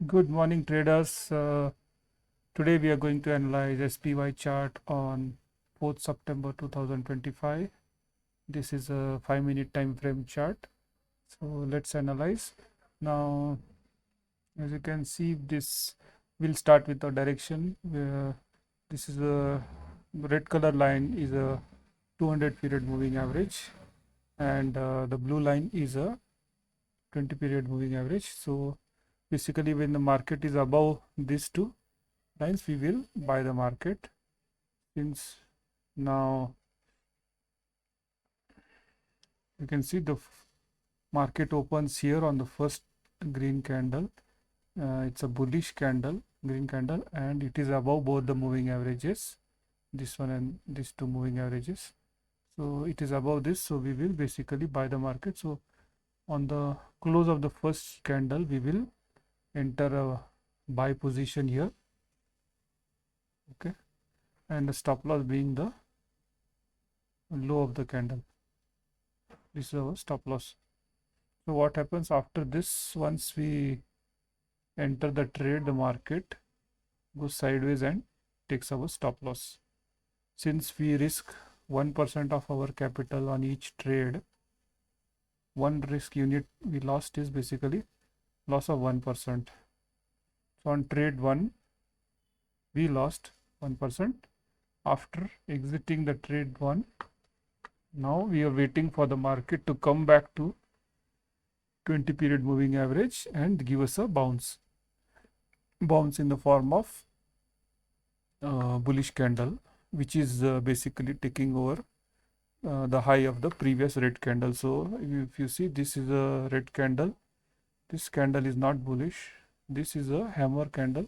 Good morning, traders. Today we are going to analyze SPY chart on 4th September 2025. This is a 5-minute time frame chart. So let's analyze. Now, as you can see, this will start with the direction. This is a red color line is a 200 period moving average, and the blue line is a 20 period moving average. So basically, when the market is above these two lines, we will buy the market. Since now you can see the market opens here on the first green candle. It's a bullish candle, green candle, and it is above both the moving averages, this one and these two moving averages. So it is above this, so we will basically buy the market. So on the close of the first candle, we will enter a buy position here. Okay, and the stop loss being the low of the candle. This is our stop loss. So what happens after this? Once we enter the trade, the market goes sideways and takes our stop loss. Since we risk 1% of our capital on each trade, one risk unit we lost is basically loss of 1%. So on trade 1, we lost 1%. After exiting the trade 1, now we are waiting for the market to come back to 20 period moving average and give us a bounce in the form of bullish candle, which is basically taking over the high of the previous red candle. So if you see, this is a red candle, this candle is not bullish, this is a hammer candle,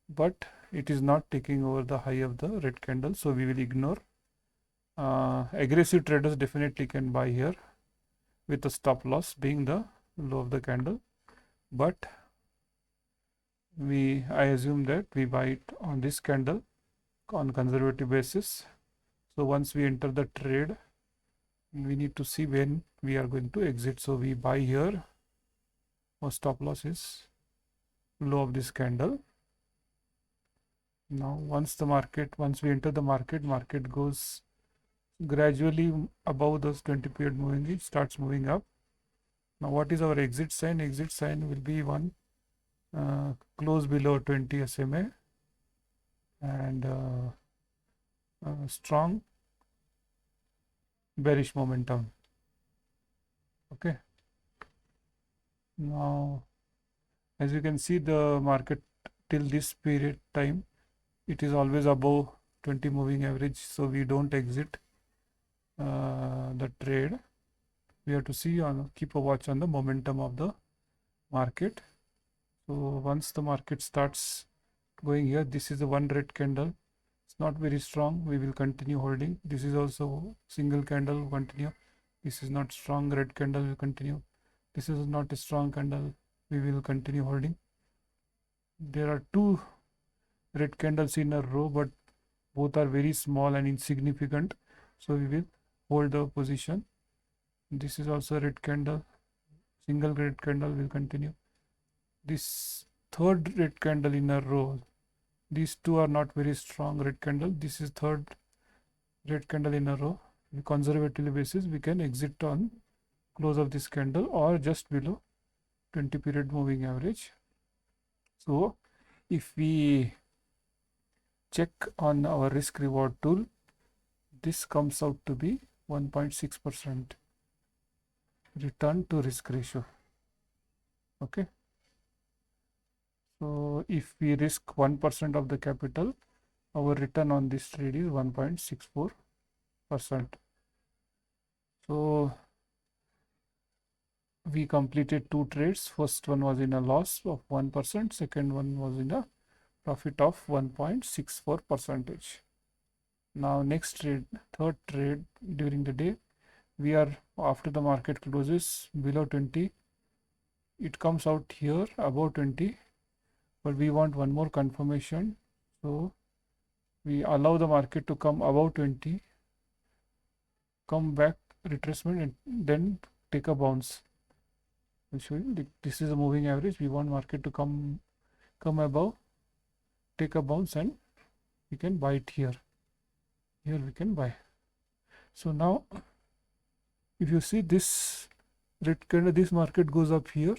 but it is not taking over the high of the red candle, so we will ignore. Aggressive traders definitely can buy here with the stop loss being the low of the candle, but I assume that we buy it on this candle on conservative basis. So once we enter the trade, we need to see when we are going to exit. So we buy here. Our stop loss is low of this candle. Now once we enter the market goes gradually above those 20 period moving, it starts moving up. Now what is our exit sign? Exit sign will be one close below 20 SMA and strong bearish momentum. Okay, now as you can see, the market till this period time, it is always above 20 moving average, so we don't exit the trade. We have to see keep a watch on the momentum of the market. So once the market starts going here, this is the one red candle, it's not very strong, we will continue holding. This is also single candle, continue. This is not strong red candle, will continue. This is not a strong candle, we will continue holding. There are two red candles in a row, but both are very small and insignificant, so we will hold the position. This is also a red candle, single red candle, will continue. This third red candle in a row, these two are not very strong red candle. This is third red candle in a row. Conservatively basis, we can exit on close of this candle or just below 20 period moving average. So if we check on our risk reward tool, this comes out to be 1.6% return to risk ratio. Okay, so if we risk 1% of the capital, our return on this trade is 1.64%. So we completed two trades. First one was in a loss of 1%, second one was in a profit of 1.64%. Now next trade, third trade during the day, we are after the market closes below 20, it comes out here above 20, but we want one more confirmation, so we allow the market to come above 20, come back retracement, and then take a bounce. I'll show you. This is a moving average, we want market to come come above, take a bounce, and we can buy it here. Here we can buy. So now if you see this red candle, this market goes up here,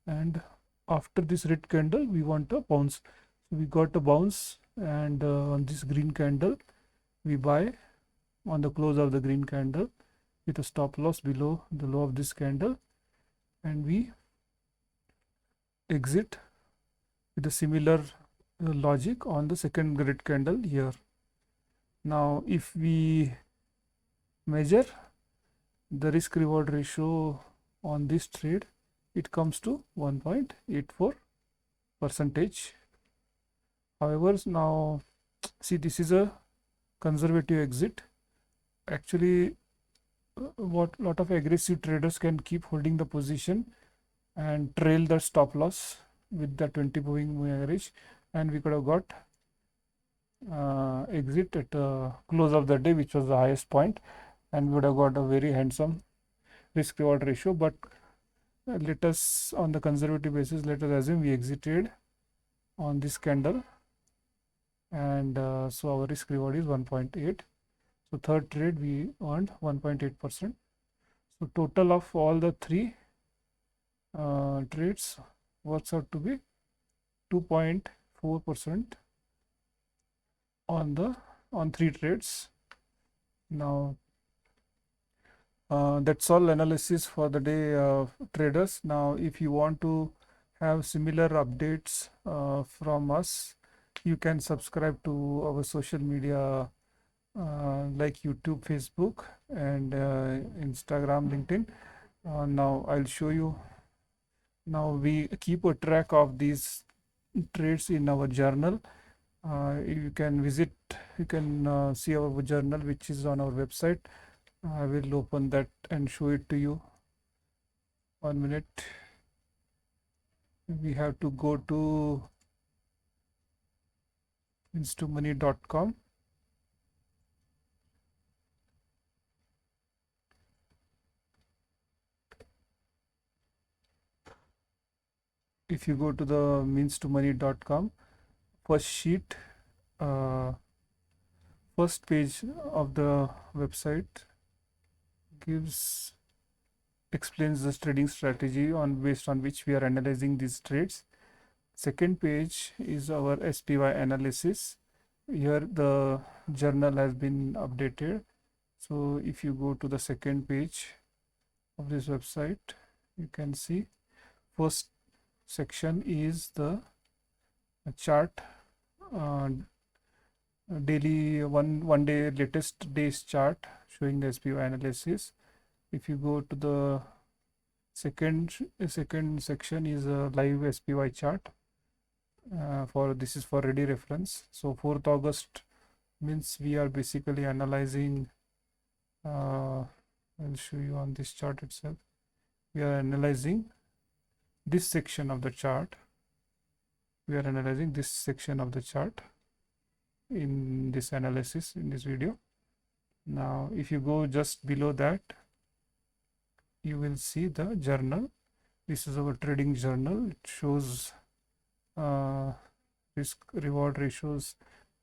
and after this red candle we want a bounce. So we got a bounce, and on this green candle we buy on the close of the green candle with a stop loss below the low of this candle, and we exit with a similar logic on the second red candle here. Now if we measure the risk reward ratio on this trade, it comes to 1.84 percentage. However, now see, this is a conservative exit. Actually, what lot of aggressive traders can keep holding the position and trail the stop loss with the 20 moving average, and we could have got exit at close of the day, which was the highest point, and we would have got a very handsome risk reward ratio. But let us, on the conservative basis, let us assume we exited on this candle, and so our risk reward is 1.8. So third trade we earned 1.8%. So total of all the three trades works out to be 2.4% on three trades. Now that's all analysis for the day, traders. Now if you want to have similar updates from us, you can subscribe to our social media like YouTube, Facebook, and Instagram, LinkedIn. Now I'll show you. Now we keep a track of these trades in our journal. You can visit, you can see our journal, which is on our website. I will open that and show it to you. 1 minute. We have to go to instomoney.com. If you go to the meanstomony.com, first sheet, first page of the website explains the trading strategy based on which we are analyzing these trades. Second page is our SPY analysis. Here the journal has been updated. So if you go to the second page of this website, you can see first section is the chart, daily one day latest day's chart showing the SPY analysis. If you go to the second section is a live SPY chart. This is for ready reference. So 4th August means we are basically analyzing. I'll show you on this chart itself. We are analyzing this section of the chart. We are analyzing this section of the chart in this analysis in this video. Now if you go just below that, you will see the journal. This is our trading journal. It shows risk reward ratios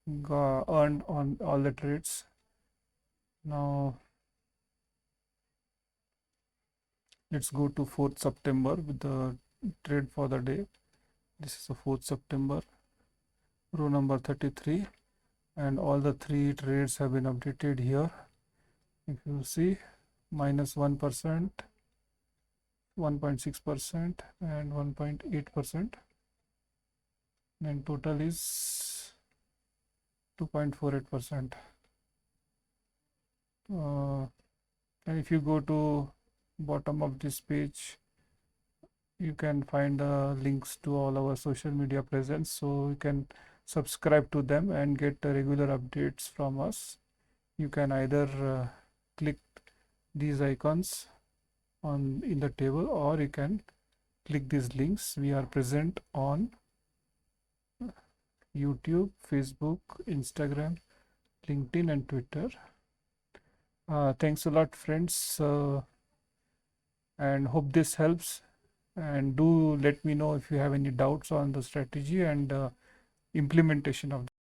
earned on all the trades. Now let's go to 4th September with the trade for the day. This is the 4th September, row number 33, and all the three trades have been updated here. If you see, minus 1%, 1.6%, and 1.8%, and total is 2.48%. And if you go to bottom of this page, you can find links to all our social media presence, so you can subscribe to them and get regular updates from us. You can either click these icons in the table, or you can click these links. We are present on YouTube, Facebook, Instagram, LinkedIn, and Twitter. Thanks a lot, friends, and hope this helps. and do let me know if you have any doubts on the strategy and implementation of